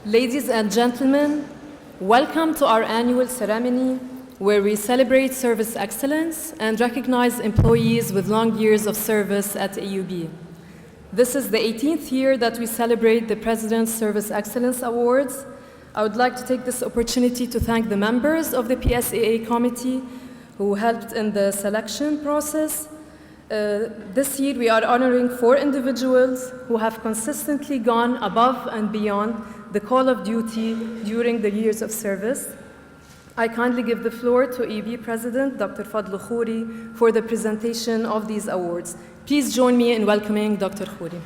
Ladies and gentlemen, welcome to our annual ceremony where we celebrate service excellence and recognize employees with long years of service at AUB. This is the 18th year that we celebrate the President's Service Excellence Awards. I would like to take this opportunity to thank the members of the PSAA committee who helped in the selection process. This year we are honoring 4 individuals who have consistently gone above and beyond the call of duty during the years of service. I kindly give the floor to AUB President Dr. Fadl Khouri for the presentation of these awards. Please join me in welcoming Dr. Khouri.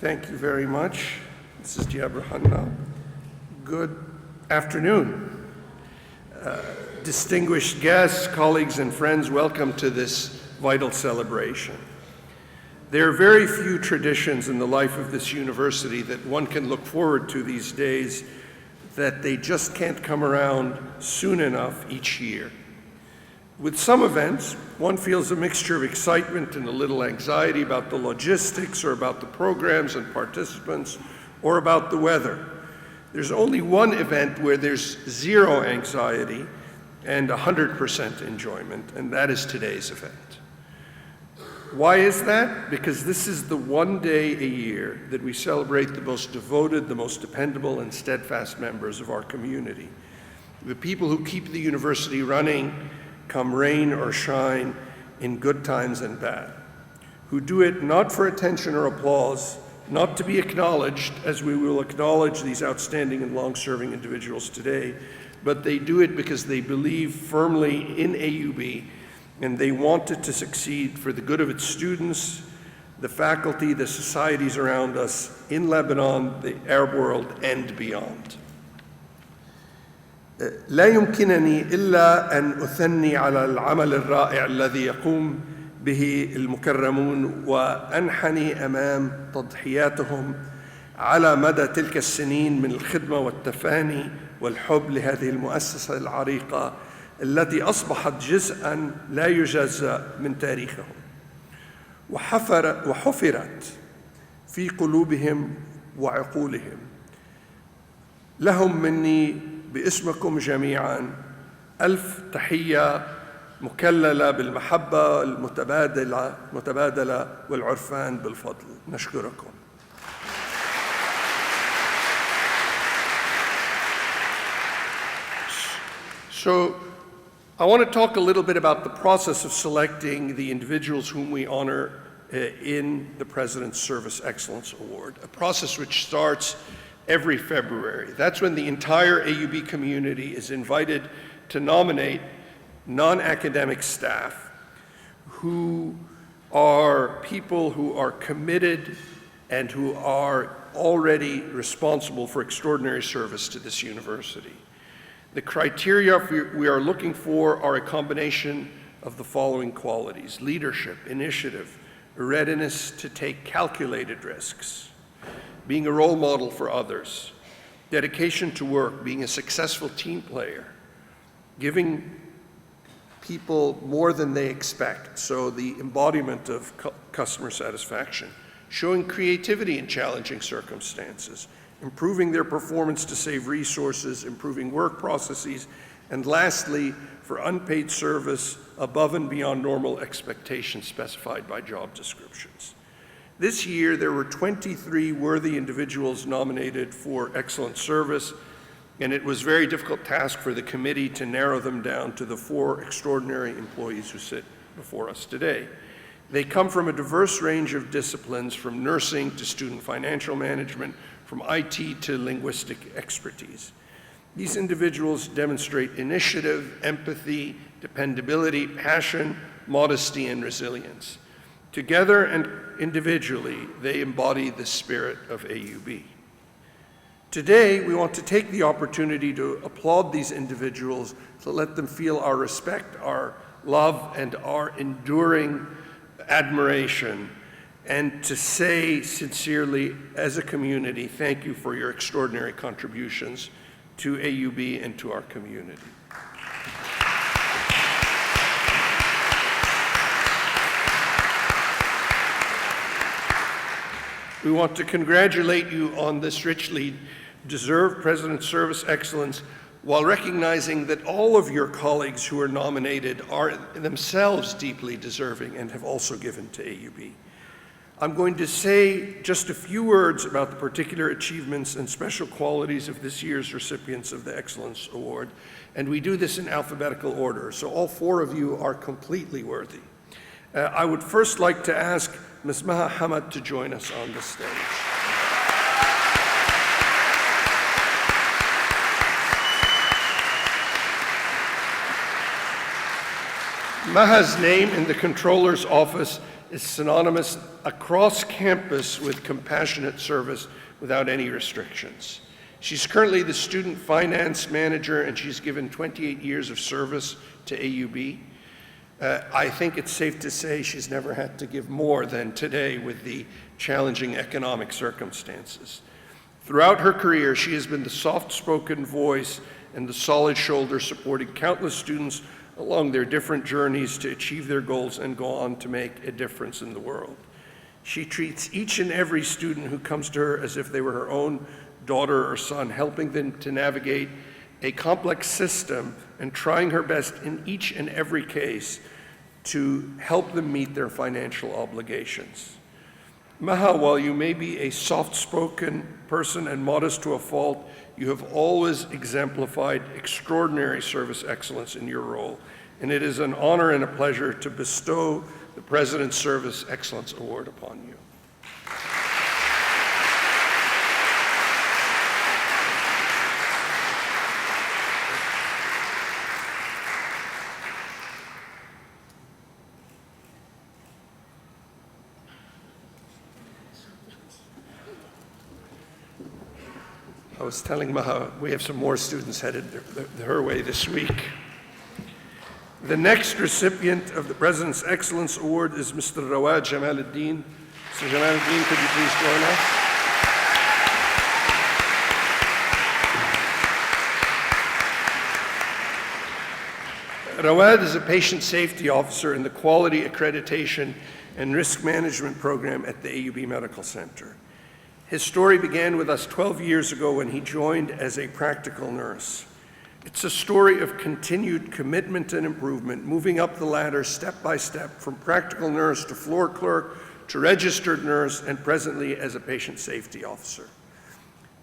Thank you very much. This is Diab Hanna. Good afternoon. Distinguished guests, colleagues, and friends, welcome to this vital celebration. There are very few traditions in the life of this university that one can look forward to these days that they just can't come around soon enough each year. With some events, one feels a mixture of excitement and a little anxiety about the logistics or about the programs and participants or about the weather. There's only one event where there's zero anxiety and 100% enjoyment, and that is today's event. Why is that? Because this is the one day a year that we celebrate the most devoted, the most dependable and steadfast members of our community. The people who keep the university running, come rain or shine, in good times and bad. Who do it not for attention or applause, not to be acknowledged, as we will acknowledge these outstanding and long-serving individuals today, but they do it because they believe firmly in AUB and they want it to succeed for the good of its students, the faculty, the societies around us in Lebanon, the Arab world, and beyond. لا يمكنني إلا أن أثني على العمل الرائع الذي يقوم به المكرمون وأنحني أمام تضحياتهم على مدى تلك السنين من الخدمة والتفاني والحب لهذه المؤسسة العريقة التي أصبحت جزءاً لا يجزأ من تاريخهم وحفرت في قلوبهم وعقولهم. لهم مني باسمكم جميعاً ألف تحية مكللة بالمحبة المتبادلة والعرفان بالفضل. نشكركم. So I want to talk a little bit about the process of selecting the individuals whom we honor in the President's Service Excellence Award, a process which starts every February. That's when the entire AUB community is invited to nominate non-academic staff who are people who are committed and who are already responsible for extraordinary service to this university. The criteria we are looking for are a combination of the following qualities: leadership, initiative, readiness to take calculated risks, being a role model for others, dedication to work, being a successful team player, giving people more than they expect, so the embodiment of customer satisfaction, showing creativity in challenging circumstances, improving their performance to save resources, improving work processes, And lastly, for unpaid service above and beyond normal expectations specified by job descriptions. This year, there were 23 worthy individuals nominated for excellent service, and it was a very difficult task for the committee to narrow them down to the 4 extraordinary employees who sit before us today. They come from a diverse range of disciplines, from nursing to student financial management, from IT to linguistic expertise. These individuals demonstrate initiative, empathy, dependability, passion, modesty, and resilience. Together and individually, they embody the spirit of AUB. Today, we want to take the opportunity to applaud these individuals, to let them feel our respect, our love, and our enduring admiration, and to say sincerely, as a community, thank you for your extraordinary contributions to AUB and to our community. We want to congratulate you on this richly deserved President's Service Excellence, while recognizing that all of your colleagues who are nominated are themselves deeply deserving and have also given to AUB. I'm going to say just a few words about the particular achievements and special qualities of this year's recipients of the Excellence Award, and we do this in alphabetical order, so all 4 of you are completely worthy. I would first like to ask Ms. Maha Hamad to join us on the stage. Maha's name in the Comptroller's office is synonymous across campus with compassionate service without any restrictions. She's currently the student finance manager, and she's given 28 years of service to AUB. I think it's safe to say she's never had to give more than today with the challenging economic circumstances. Throughout her career, she has been the soft-spoken voice and the solid shoulder supporting countless students along their different journeys to achieve their goals and go on to make a difference in the world. She treats each and every student who comes to her as if they were her own daughter or son, helping them to navigate a complex system and trying her best in each and every case to help them meet their financial obligations. Maha, while you may be a soft-spoken person and modest to a fault, you have always exemplified extraordinary service excellence in your role, and it is an honor and a pleasure to bestow the President's Service Excellence Award upon you. I was telling Maha we have some more students headed her way this week. The next recipient of the President's Excellence Award is Mr. Rawad Jamaleddine. Mr. Jamaleddine, could you please join us? Rawad is a patient safety officer in the Quality Accreditation and Risk Management Program at the AUB Medical Center. His story began with us 12 years ago when he joined as a practical nurse. It's a story of continued commitment and improvement, moving up the ladder step by step from practical nurse to floor clerk to registered nurse and presently as a patient safety officer.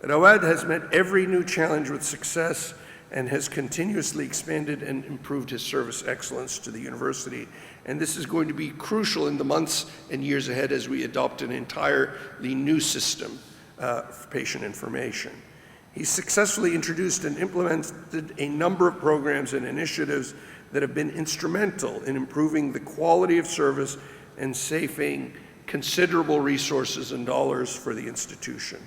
Rawad has met every new challenge with success and has continuously expanded and improved his service excellence to the university. And this is going to be crucial in the months and years ahead as we adopt an entirely new system for patient information. He successfully introduced and implemented a number of programs and initiatives that have been instrumental in improving the quality of service and saving considerable resources and dollars for the institution.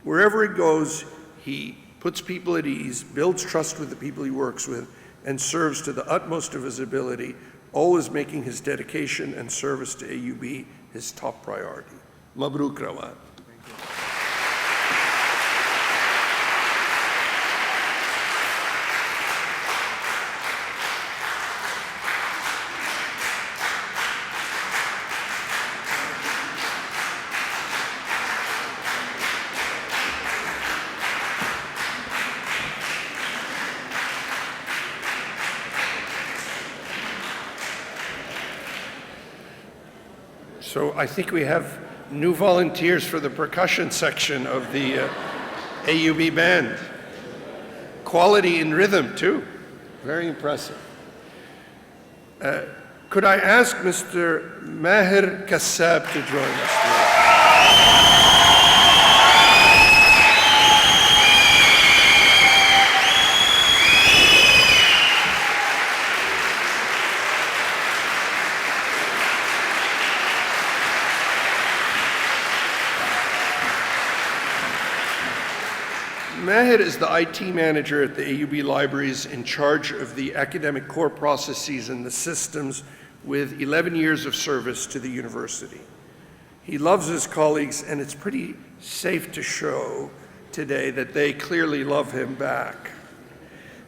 Wherever he goes, he puts people at ease, builds trust with the people he works with, and serves to the utmost of his ability, always making his dedication and service to AUB his top priority. Mabruk, Rawad. So I think we have new volunteers for the percussion section of the AUB band. Quality in rhythm, too. Very impressive. Could I ask Mr. Maher Kassab to join us, please? Maher is the IT manager at the AUB libraries in charge of the academic core processes and the systems with 11 years of service to the university. He loves his colleagues, and it's pretty safe to show today that they clearly love him back.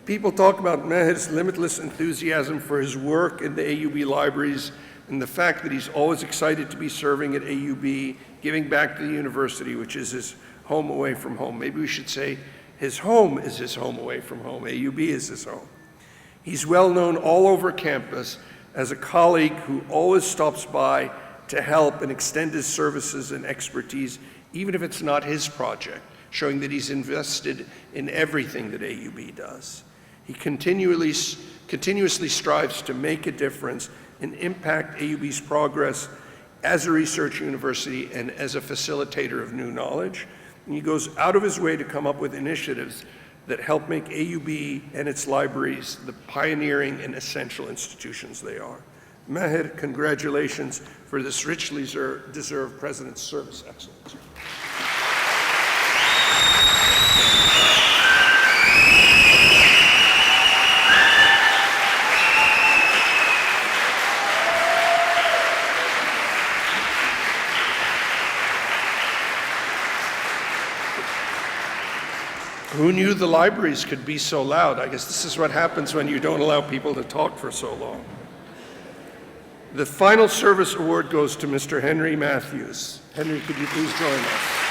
People talk about Maher's limitless enthusiasm for his work in the AUB libraries and the fact that he's always excited to be serving at AUB, giving back to the university, which is his home away from home. Maybe we should say his home is his home away from home. AUB is his home. He's well known all over campus as a colleague who always stops by to help and extend his services and expertise, even if it's not his project, showing that he's invested in everything that AUB does. He continuously strives to make a difference and impact AUB's progress as a research university and as a facilitator of new knowledge. And he goes out of his way to come up with initiatives that help make AUB and its libraries the pioneering and essential institutions they are. Maher, congratulations for this richly deserved President's Service Excellence. Who knew the libraries could be so loud? I guess this is what happens when you don't allow people to talk for so long. The final service award goes to Mr. Henry Matthews. Henry, could you please join us?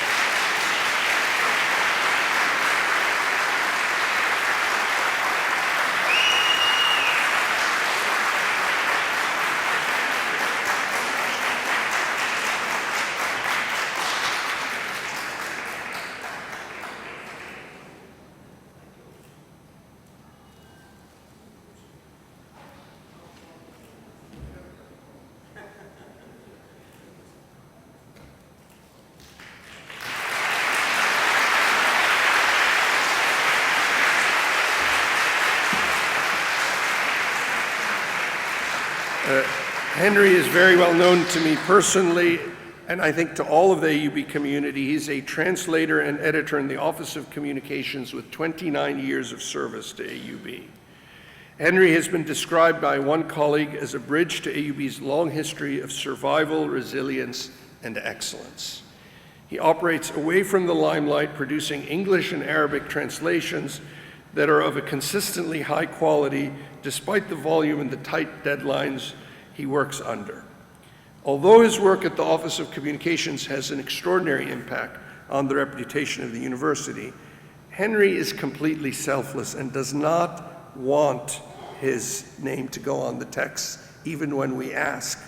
Henry is very well known to me personally, and I think to all of the AUB community. He's a translator and editor in the Office of Communications with 29 years of service to AUB. Henry has been described by one colleague as a bridge to AUB's long history of survival, resilience, and excellence. He operates away from the limelight, producing English and Arabic translations that are of a consistently high quality, despite the volume and the tight deadlines he works under. Although his work at the Office of Communications has an extraordinary impact on the reputation of the university, Henry is completely selfless and does not want his name to go on the text, even when we ask.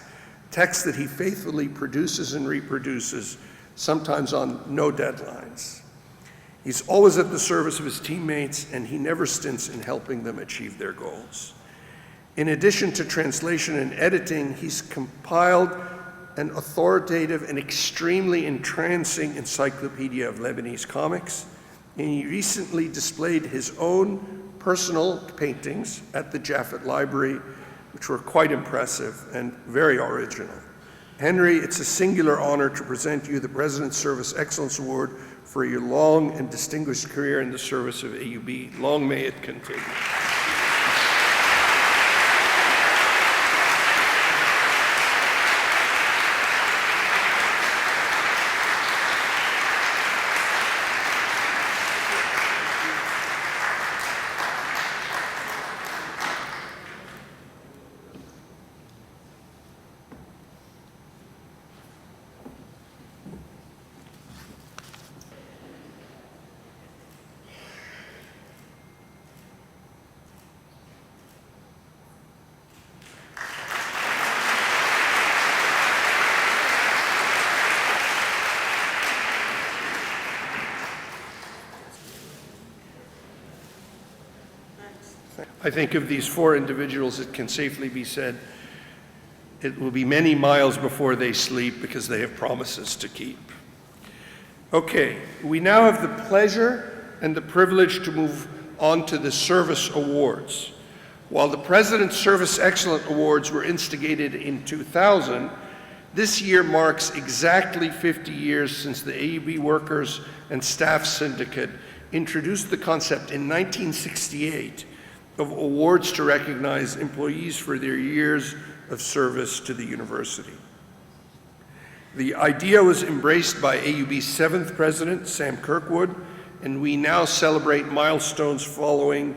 Text that he faithfully produces and reproduces, sometimes on no deadlines. He's always at the service of his teammates, and he never stints in helping them achieve their goals. In addition to translation and editing, he's compiled an authoritative and extremely entrancing encyclopedia of Lebanese comics, and he recently displayed his own personal paintings at the Jaffet Library, which were quite impressive and very original. Henry, it's a singular honor to present you the President's Service Excellence Award for your long and distinguished career in the service of AUB. Long may it continue. I think of these four individuals, it can safely be said, it will be many miles before they sleep because they have promises to keep. Okay, we now have the pleasure and the privilege to move on to the Service Awards. While the President's Service Excellence Awards were instigated in 2000, this year marks exactly 50 years since the AUB Workers and Staff Syndicate introduced the concept in 1968 of awards to recognize employees for their years of service to the university. The idea was embraced by AUB's 7th president, Sam Kirkwood, and we now celebrate milestones following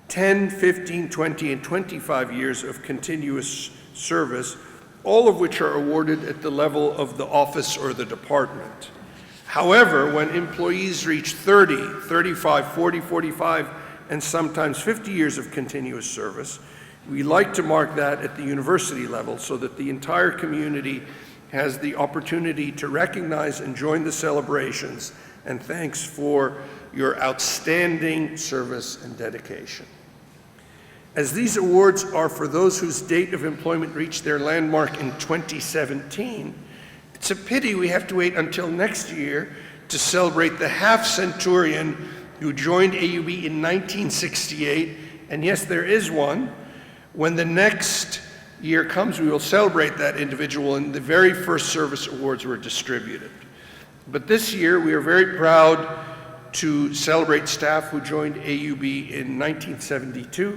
10, 15, 20, and 25 years of continuous service, all of which are awarded at the level of the office or the department. However, when employees reach 30, 35, 40, 45, and sometimes 50 years of continuous service, we like to mark that at the university level so that the entire community has the opportunity to recognize and join the celebrations, and thanks for your outstanding service and dedication. As these awards are for those whose date of employment reached their landmark in 2017, it's a pity we have to wait until next year to celebrate the half-centurion who joined AUB in 1968, and yes, there is one. When the next year comes, we will celebrate that individual, and the very first service awards were distributed. But this year, we are very proud to celebrate staff who joined AUB in 1972,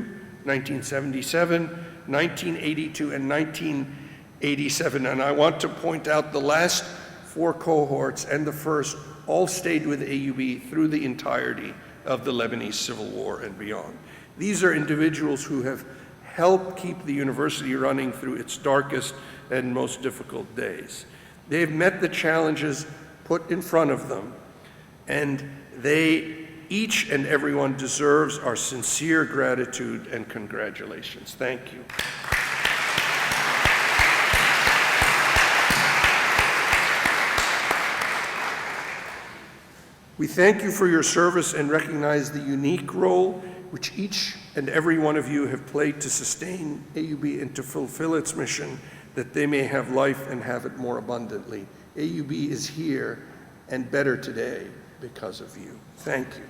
1977, 1982, and 1987. And I want to point out the last 4 cohorts and the first all stayed with AUB through the entirety of the Lebanese Civil War and beyond. These are individuals who have helped keep the university running through its darkest and most difficult days. They have met the challenges put in front of them, and each and everyone deserves our sincere gratitude and congratulations. Thank you. We thank you for your service and recognize the unique role which each and every one of you have played to sustain AUB and to fulfill its mission that they may have life and have it more abundantly. AUB is here and better today because of you. Thank you.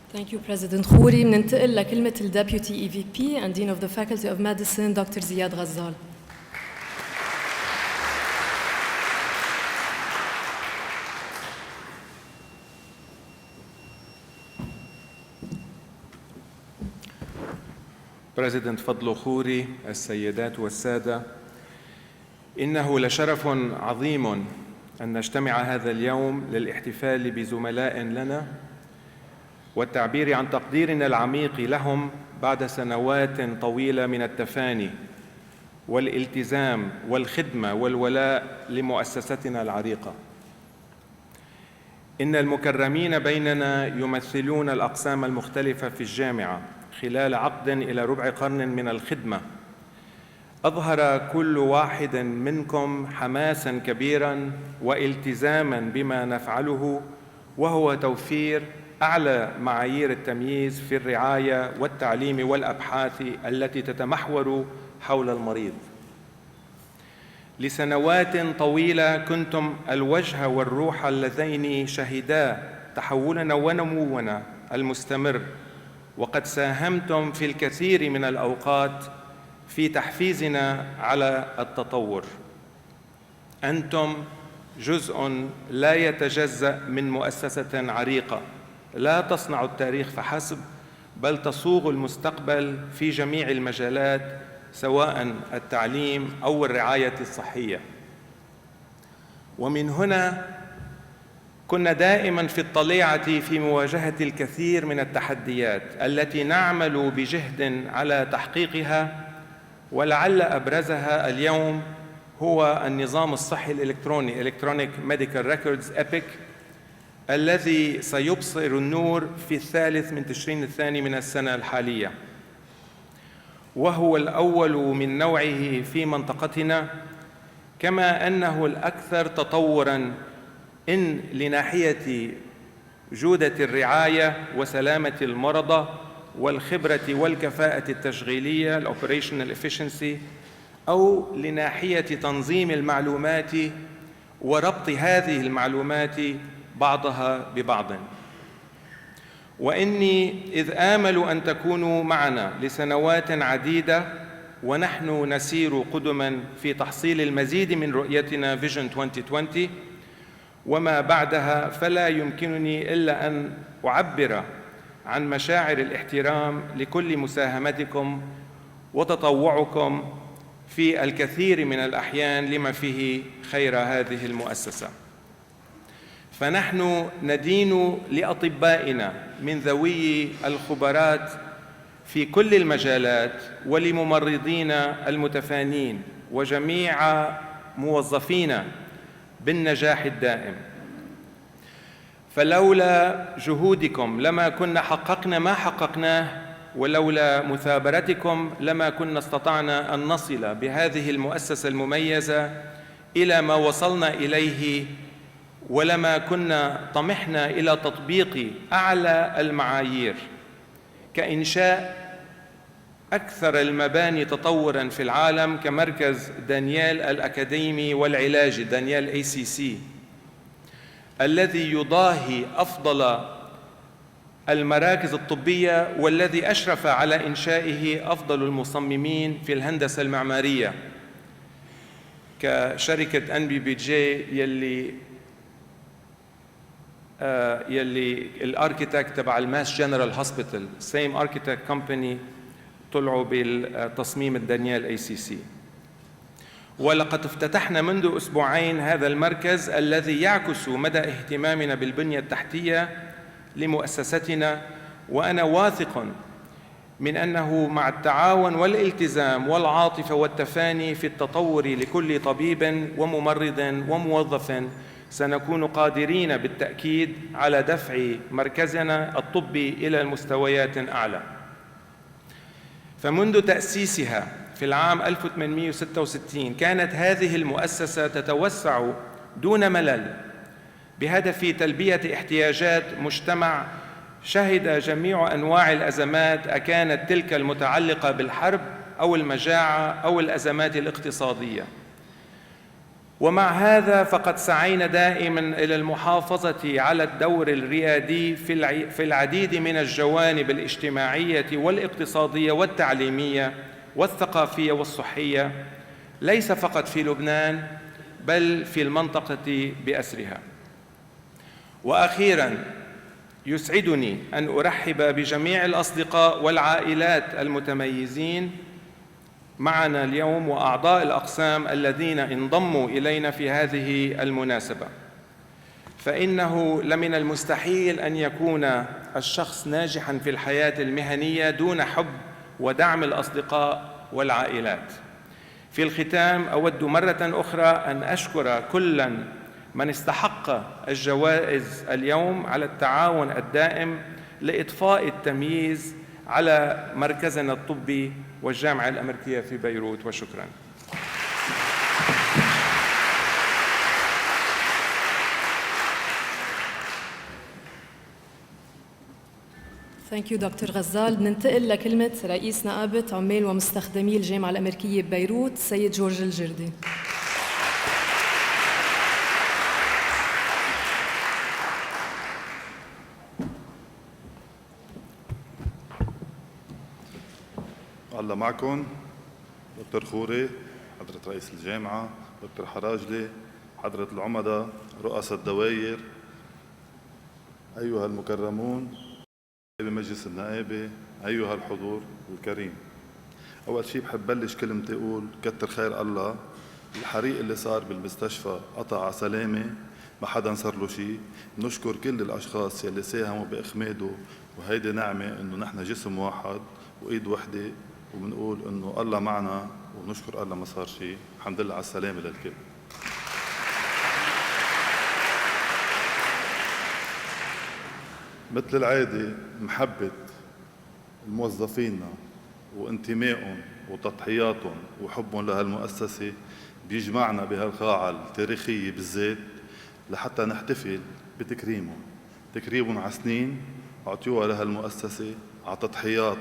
Thank you, President Khouri. بننتقل لكلمة ال Deputy EVP and Dean of the Faculty of Medicine, Dr. Ziad Ghazal. President فضل خوري، السيدات والسادة، إنه لشرف عظيم أن نجتمع هذا اليوم للاحتفال بزملاء لنا والتعبير عن تقديرنا العميق لهم بعد سنوات طويلة من التفاني والالتزام والخدمة والولاء لمؤسستنا العريقة. إن المكرمين بيننا يمثلون الأقسام المختلفة في الجامعة خلال عقد إلى ربع قرن من الخدمة. أظهر كل واحد منكم حماساً كبيراً والتزاماً بما نفعله، وهو توفير أعلى معايير التمييز في الرعاية والتعليم والأبحاث التي تتمحور حول المريض. لسنوات طويلة كنتم الوجه والروح اللذين شهدا تحولنا ونمونا المستمر، وقد ساهمتم في الكثير من الأوقات في تحفيزنا على التطور. أنتم جزء لا يتجزأ من مؤسسة عريقة لا تصنع التاريخ فحسب، بل تصوغ المستقبل في جميع المجالات، سواء التعليم أو الرعاية الصحية. ومن هنا كنا دائماً في الطليعة في مواجهة الكثير من التحديات التي نعمل بجهد على تحقيقها، ولعل أبرزها اليوم هو النظام الصحي الإلكتروني Electronic Medical Records EPIC الذي سيبصر النور في 3 تشرين الثاني من السنة الحالية، وهو الأول من نوعه في منطقتنا، كما أنه الأكثر تطوراً إن لناحية جودة الرعاية وسلامة المرضى والخبرة والكفاءة التشغيلية الoperational efficiency، أو لناحية تنظيم المعلومات وربط هذه المعلومات بعضها ببعض. وإني إذ آمل أن تكونوا معنا لسنوات عديدة ونحن نسير قدماً في تحصيل المزيد من رؤيتنا Vision 2020 وما بعدها، فلا يمكنني إلا أن أعبر عن مشاعر الاحترام لكل مساهمتكم وتطوعكم في الكثير من الأحيان لما فيه خير هذه المؤسسة. فنحن ندين لأطبائنا من ذوي الخبرات في كل المجالات ولممرضينا المتفانين وجميع موظفينا بالنجاح الدائم. فلولا جهودكم لما كنا حققنا ما حققناه، ولولا مثابرتكم لما كنا استطعنا أن نصل بهذه المؤسسة المميزة إلى ما وصلنا إليه، ولما كنا طمحنا إلى تطبيق أعلى المعايير كإنشاء أكثر المباني تطوراً في العالم كمركز دانيال الأكاديمي والعلاجي دانيال ACC الذي يضاهي أفضل المراكز الطبية والذي أشرف على إنشائه أفضل المصممين في الهندسة المعمارية كشركة NBBJ يلي الاركيتكت تبع الماس جنرال هوسبيتال سيم اركيتكت كومباني طلعوا بالتصميم الدانيال ACC. ولقد افتتحنا منذ أسبوعين هذا المركز الذي يعكس مدى اهتمامنا بالبنية التحتية لمؤسستنا، وأنا واثق من أنه مع التعاون والالتزام والعاطفة والتفاني في التطور لكل طبيب وممرض وموظف سنكون قادرين بالتأكيد على دفع مركزنا الطبي إلى مستويات أعلى. فمنذ تأسيسها في العام 1866 كانت هذه المؤسسة تتوسع دون ملل بهدف تلبية احتياجات مجتمع شهد جميع أنواع الأزمات، أكانت تلك المتعلقة بالحرب أو المجاعة أو الأزمات الاقتصادية. ومع هذا فقد سعينا دائما إلى المحافظة على الدور الريادي في العديد من الجوانب الاجتماعية والاقتصادية والتعليمية والثقافية والصحية، ليس فقط في لبنان بل في المنطقة بأسرها. وأخيراً يسعدني أن أرحب بجميع الأصدقاء والعائلات المتميزين معنا اليوم وأعضاء الأقسام الذين انضموا إلينا في هذه المناسبة. فإنه لمن المستحيل أن يكون الشخص ناجحاً في الحياة المهنية دون حب ودعم الأصدقاء والعائلات. في الختام أود مرة أخرى أن أشكر كلاً من استحق الجوائز اليوم على التعاون الدائم لإطفاء التمييز على مركزنا الطبي والجامعة الأمريكية في بيروت، وشكراً. Thank you دكتور غزال. بننتقل لكلمة رئيس نقابة عمال ومستخدمي الجامعة الأمريكية ببيروت السيد جورج الجردي. الله معكم دكتور خوري، حضرة رئيس الجامعة، دكتور حراجلي، حضرة العمداء، رؤساء الدوائر، أيها المكرمون بمجلس النائبة، أيها الحضور الكريم. أول شيء بحب بلش كلمتي أقول كتر خير الله. الحريق اللي صار بالمستشفى قطع على سلامة، ما حدا صار له شيء. نشكر كل الأشخاص يلي ساهموا بإخماده، وهيدي نعمة إنه نحن جسم واحد وإيد وحدة، وبنقول إنه الله معنا ونشكر الله ما صار شيء. الحمد لله على السلامة للكل. مثل العادة محبة الموظفين وانتمائهم وتضحياتهم وحبهم لهالمؤسسة بيجمعنا بهالقاعة التاريخية بالذات لحتى نحتفل بتكريمهم. تكريمهم على سنين أعطيوها لهالمؤسسة على تضحيات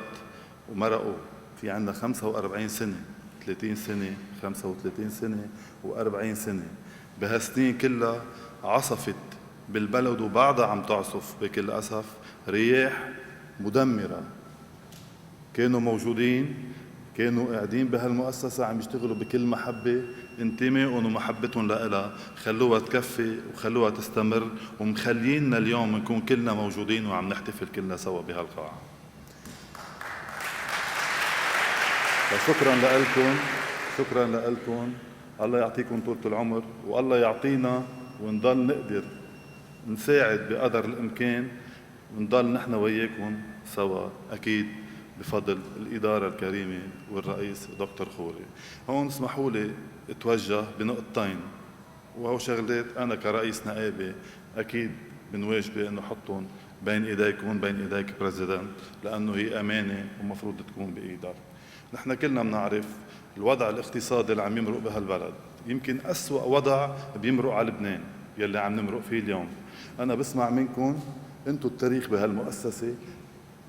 ومرقوا. في عنا 45 سنة، 30 سنة، 35 سنة و40 سنة. بهالسنين كلها عصفت بالبلد وبعدها عم تعصف بكل أسف رياح مدمرة. كانوا موجودين، كانوا قاعدين بهالمؤسسة عم يشتغلوا بكل محبة، انتمائهم ومحبتهم لها خلوها تكفي وخلوها تستمر، ومخلينا اليوم نكون كلنا موجودين وعم نحتفل كلنا سوا بهالقاعة. فشكرا لكم، شكرا لكم. الله يعطيكم طولة العمر، والله يعطينا ونضل نقدر نساعد بقدر الإمكان، ونضل نحن وياكم سوا أكيد بفضل الإدارة الكريمة والرئيس دكتور خوري. هون اسمحوا لي اتوجه بنقطتين، وهو شغلات أنا كرئيس نائبة أكيد من واجبي إنه حطهم بين إيديكم، بين إيديك بريزيدنت، لأنه هي أمانة ومفروض تكون بإيدك. نحن كلنا بنعرف الوضع الاقتصادي اللي عم يمرق بهالبلد، يمكن أسوأ وضع بيمرق على لبنان يلي عم نمرق فيه اليوم. أنا بسمع منكم أنتوا التاريخ بهالمؤسسة،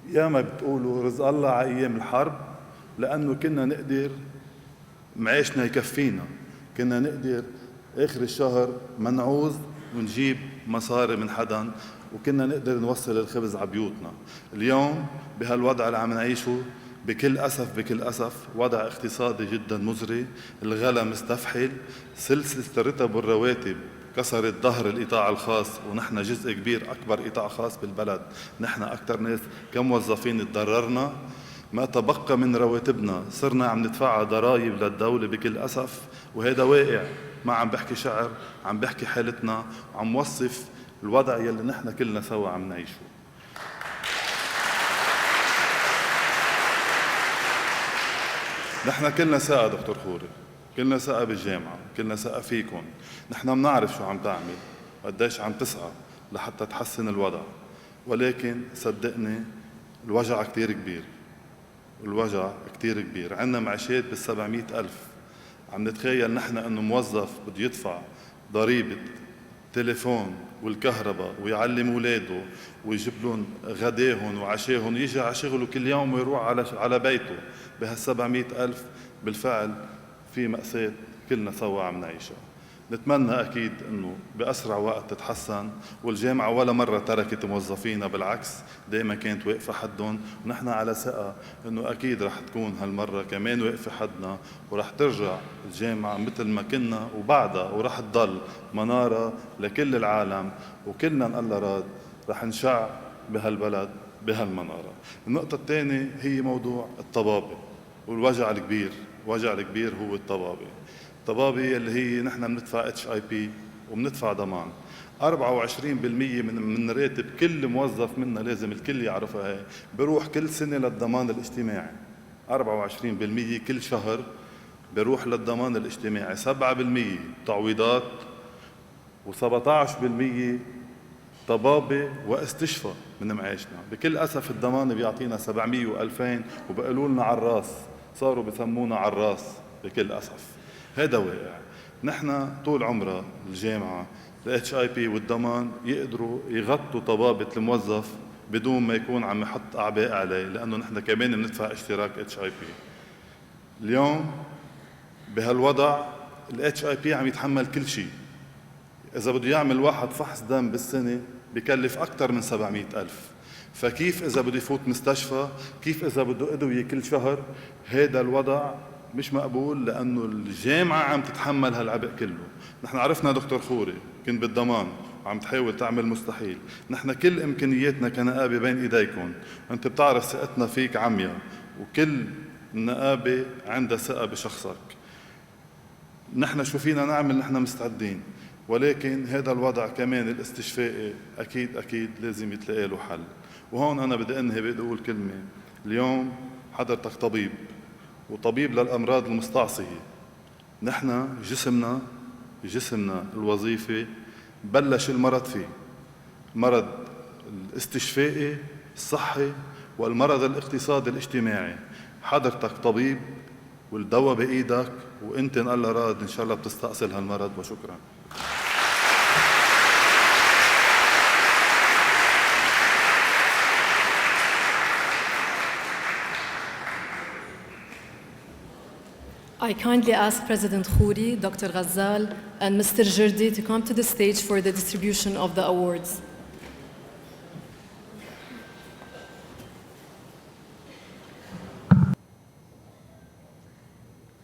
ياما بتقولوا رزق الله على أيام الحرب، لأنه كنا نقدر معيشنا يكفينا، كنا نقدر آخر الشهر منعوز ونجيب مصاري من حدا، وكنا نقدر نوصل الخبز على بيوتنا. اليوم بهالوضع اللي عم نعيشه بكل أسف، بكل أسف وضع اقتصادي جدا مزري، الغلا مستفحل، سلسلة الرتب والرواتب كسرت ظهر القطاع الخاص، ونحن جزء كبير أكبر قطاع خاص بالبلد، نحن أكثر ناس كموظفين تضررنا. ما تبقى من رواتبنا صرنا عم ندفعها ضرائب للدولة بكل أسف، وهذا واقع. ما عم بحكي شعر، عم بحكي حالتنا، وعم وصف الوضع يلي نحن كلنا سوا عم نعيشه. نحن كلنا ثقة دكتور خوري، كلنا ثقة بالجامعة، كلنا ثقة فيكم. نحن بنعرف شو عم تعمل، قديش عم تسعى لحتى تحسن الوضع، ولكن صدقني الوجع كتير كبير، الوجع كتير كبير. عنا معاشات بال700,000. عم نتخيل نحن انه موظف بده يدفع ضريبة تليفون والكهرباء ويعلم اولاده ويجيب لهم غداهم وعشاهم، يجي على شغله كل يوم ويروح على بيته بهال700,000. بالفعل في مأساة كلنا سوا عم نعيشها. نتمنى أكيد أنه بأسرع وقت تتحسن، والجامعة ولا مرة تركت موظفينا، بالعكس دائما كانت واقفة حدهم، ونحن على ثقة أنه أكيد رح تكون هالمرة كمان واقفة حدنا، ورح ترجع الجامعة مثل ما كنا وبعدها، ورح تضل منارة لكل العالم، وكلنا إن الله راد رح نشع بهالبلد بهالمنارة. النقطة الثانية هي موضوع الطبابة والوجع الكبير. الوجع الكبير هو الطبابة. الطبابة اللي هي نحن بندفع HIP وبندفع ضمان 24% من راتب كل موظف منا، لازم الكل يعرفها هي، بروح كل سنة للضمان الاجتماعي. 24% كل شهر بروح للضمان الاجتماعي، 7% تعويضات، و17% طبابة واستشفاء من معاشنا. بكل أسف الضمان بيعطينا 700 و2000 وبقولوا لنا على الراس، صاروا بسمونا على الراس بكل أسف. هذا واقع. نحن طول عمرها الجامعة الHIP والضمان يقدروا يغطوا طبابة الموظف بدون ما يكون عم يحط أعباء عليه، لأنه نحن كمان بندفع اشتراك HIP. اليوم بهالوضع الHIP عم يتحمل كل شيء. إذا بده يعمل واحد فحص دم بالسنة بكلف أكثر من 700,000، فكيف إذا بده يفوت مستشفى؟ كيف إذا بده أدوية كل شهر؟ هذا الوضع مش مقبول، لأنه الجامعة عم تتحمل هالعبء كله. نحن عرفنا دكتور خوري كنت بالضمان وعم تحاول تعمل مستحيل. نحن كل إمكانياتنا كنقابة بين إيديكم، أنت بتعرف ثقتنا فيك عمياء، وكل النقابة عندها ثقة بشخصك. نحن شو فينا نعمل، نحن مستعدين، ولكن هذا الوضع كمان الاستشفائي أكيد لازم يتلاقي له حل. وهون أنا بدي أنهي، بدي أقول كلمة. اليوم حضرتك طبيب، وطبيب للأمراض المستعصية. نحن جسمنا الوظيفي بلش المرض فيه، مرض الاستشفائي الصحي والمرض الاقتصادي الاجتماعي. حضرتك طبيب والدواء بإيدك وأنت إن الله راد إن شاء الله بتستأصل هالمرض. وشكراً. I kindly ask President Khouri, Dr. Ghazal, and Mr. Jirdi to come to the stage for the distribution of the awards.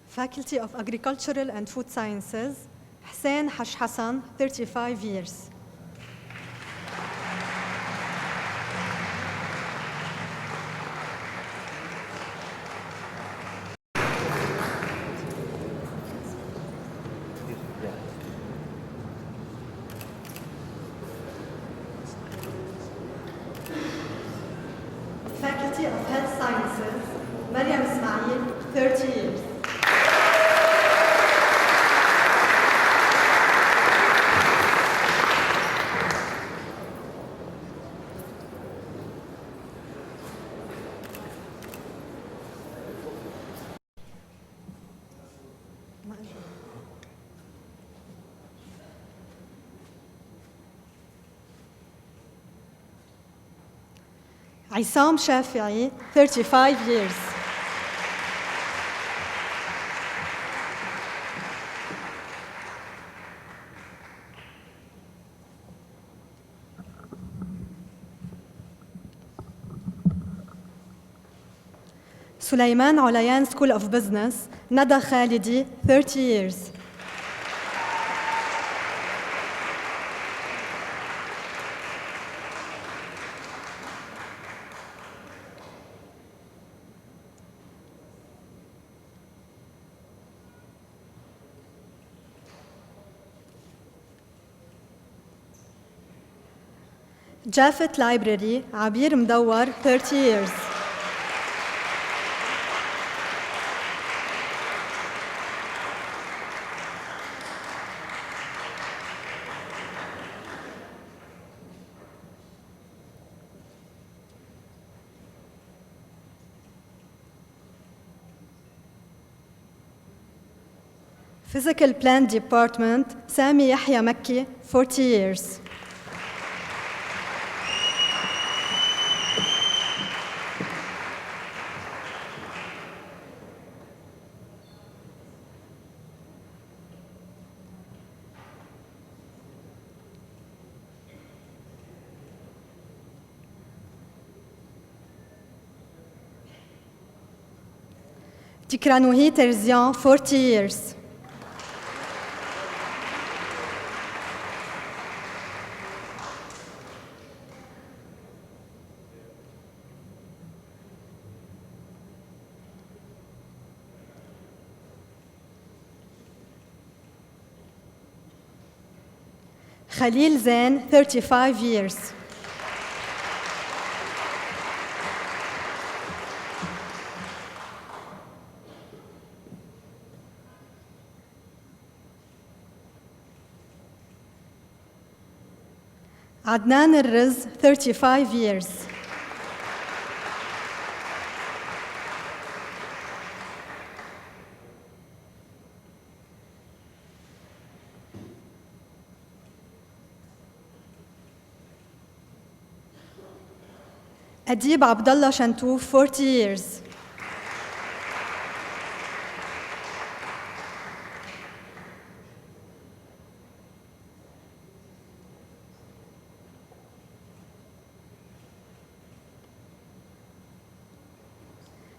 Faculty of Agricultural and Food Sciences, Hussein Hash Hassan, 35 years. Faculty of Health Sciences, Maryam Ismail, 30 years. Aysam Shafi'i, 35 years. Sulaiman Olayan School of Business, Nada Khalidi, 30 years. Jafet Library, Abir Mdawar, 30 years. Physical Plant Department, Sami Yahya Makki, 40 years. Tikranouhi Terzian, 40 years. Khalil Zain, 35 years. Adnan Al-Riz, 35 years. Adib Abdullah Shantou, 40 years.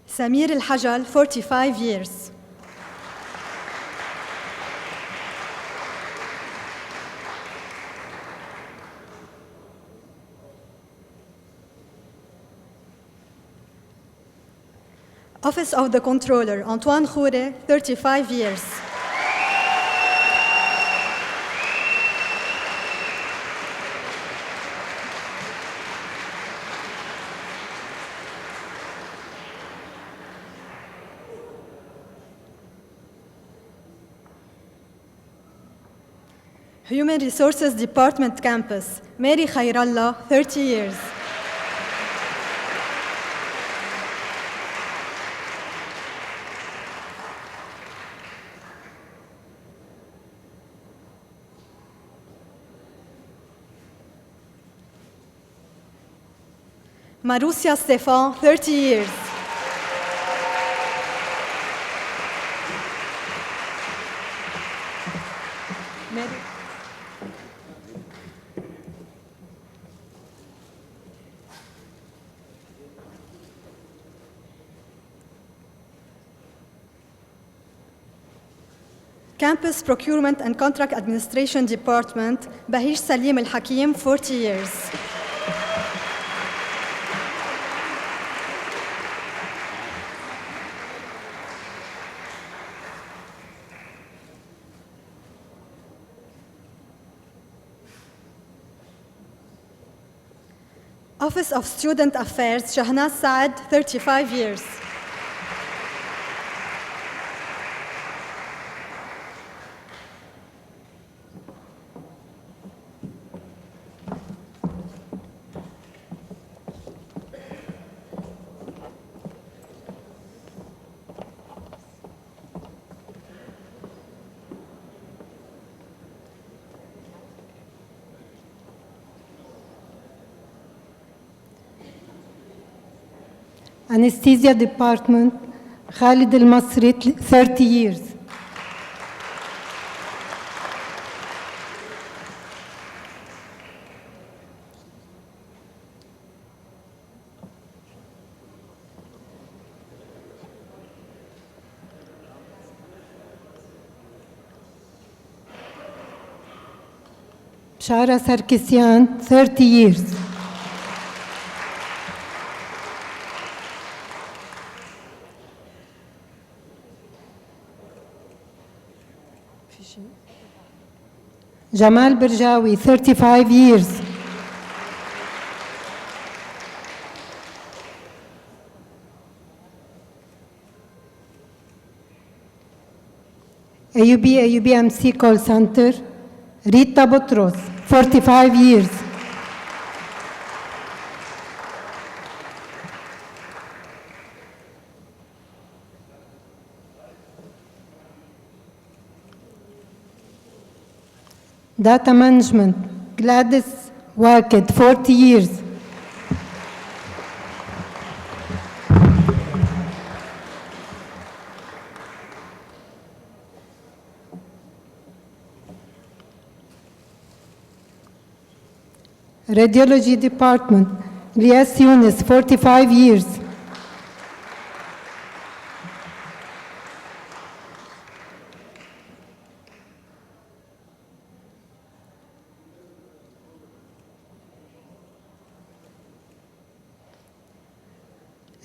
Samir Al-Hajal, 45 years. Office of the Comptroller, Antoine Khoure, 35 years. Human Resources Department Campus, Mary Khairallah, 30 years. Marussia Stefan, 30 years. Campus Procurement and Contract Administration Department, Bahish Salim Al-Hakim, 40 years. Office of Student Affairs, Shahnaz Saad, 35 years. Anesthesia Department, Khalid Al-Masri, 30 years. Shara Sarkisian, 30 years. Jamal Berjawi, 35 years. AUB MC Call Center, Rita Butros, 45 years. Data Management, Gladys Wackett, 40 years. Radiology Department, Lias Yunus, 45 years.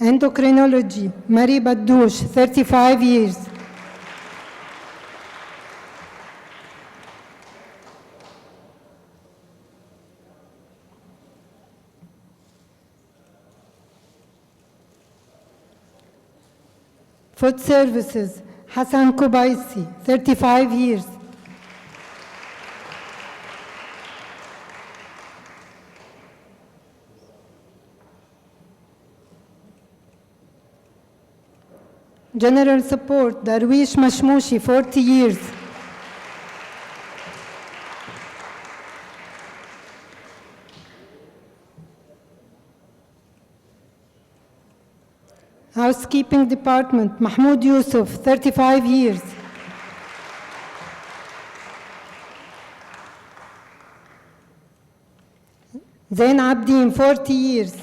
Endocrinology, Marie Badouche, 35 years. Food Services, Hassan Kubaisi, 35 years. General Support, Darwish Mashmoushi, 40 years. Housekeeping Department, Mahmoud Yusuf, 35 years. Zain Abdin, 40 years.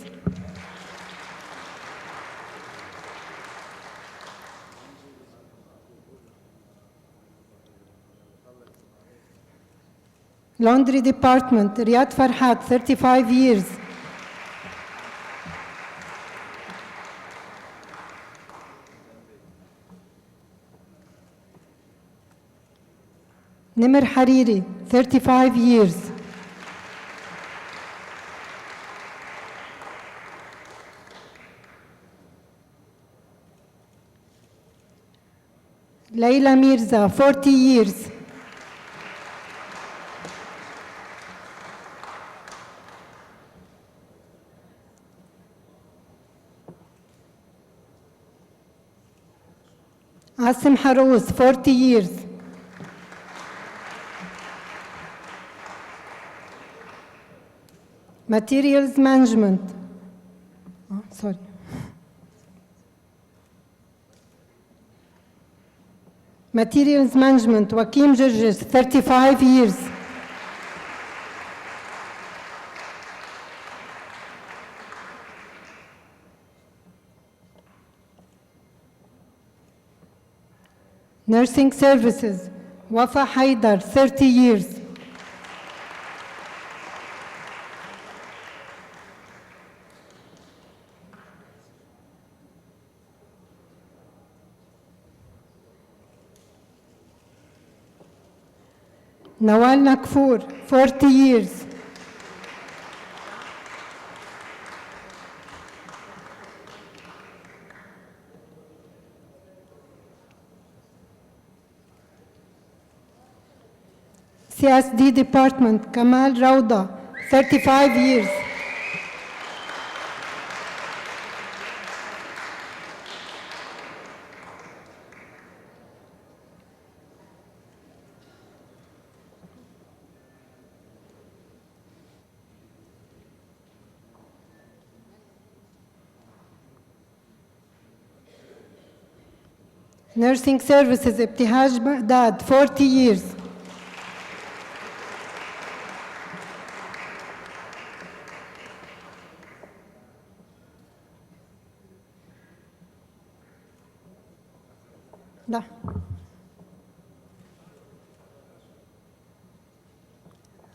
Laundry Department, Riyad Farhat, 35 years. Nimr Hariri, 35 years. Layla Mirza, 40 years. Asim Harous, 40 years. Materials Management, Materials Management, Wakim Georges, 35 years. Nursing Services, Wafa Haidar, 30 years. Nawal Nakfour, 40 years. CSD Department, Kamal Rauda, 35 years. Nursing Services, Ibtihaj Baghdad, 40 years. لا.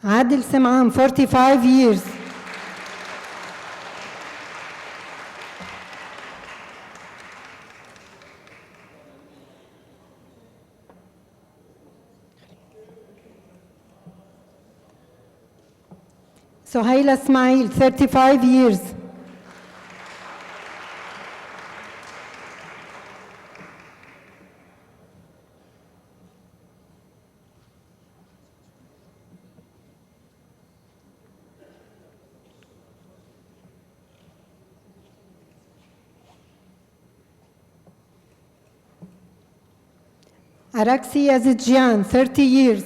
عادل سمعان, 45 years. Sohaila Ismail, 35 years. Araksi Yazidjian, 30 years.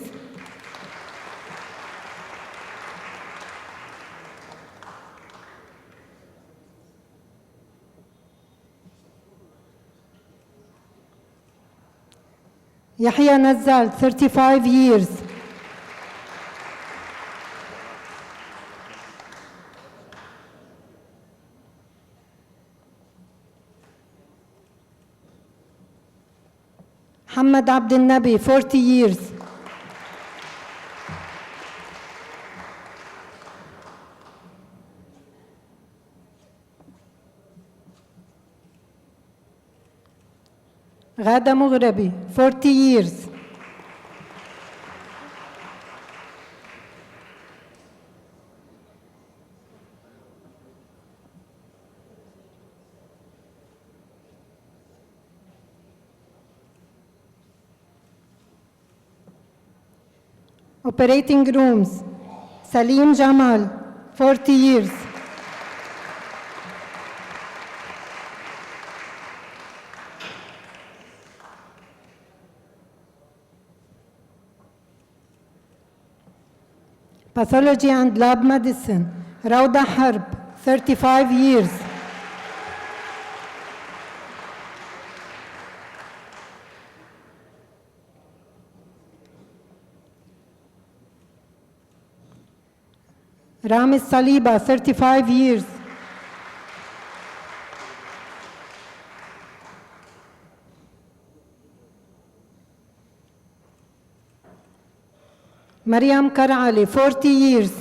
Yahya Nazal, 35 years. Hamad Abdel Nabi, 40 years. Ghada Mughrabi, 40 years. Operating rooms, Salim Jamal, 40 years. Pathology and Lab Medicine, Rauda Harb, 35 years. Ramis Saliba, 35 years. Mariam Karali, 40 years.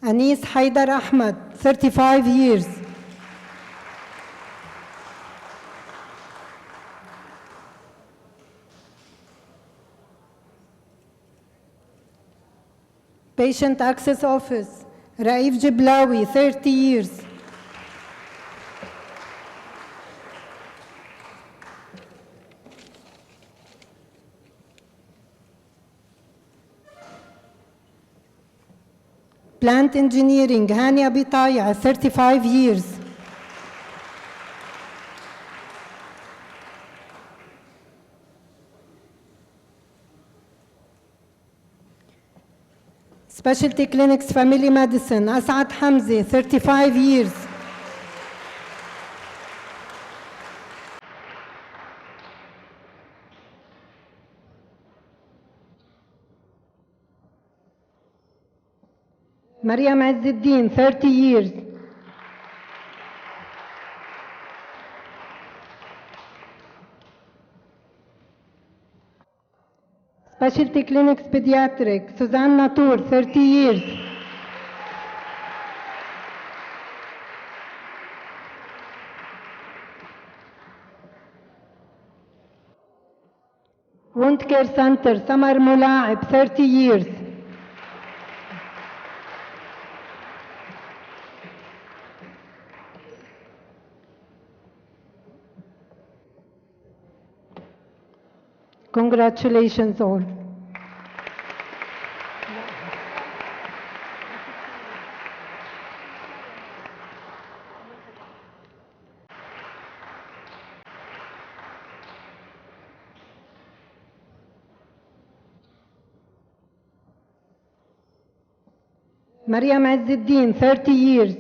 Anis Haidar Ahmad, 35 years. Patient Access Office, Raif Jiblawi, 30 years. Plant Engineering, Hani Abitaya, 35 years. Specialty Clinics Family Medicine, أسعد حمزة, 35 years. مريم عز الدين, 30 years. Specialty Clinics Pediatric, Susanna Tour, 30 years. Wound Care Center, Samar Mulaib, 30 years. Congratulations all. Maryam Azzuddin, 30 years.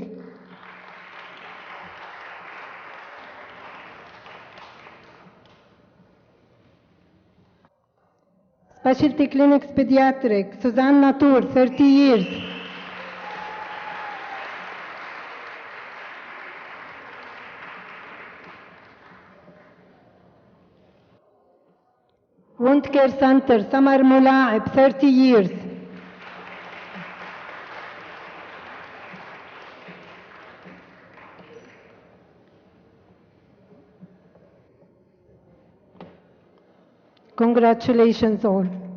Specialty Clinics Pediatric, Susanna Tour, 30 years. Wound Care Center, Samar Mulaib, 30 years. Congratulations all.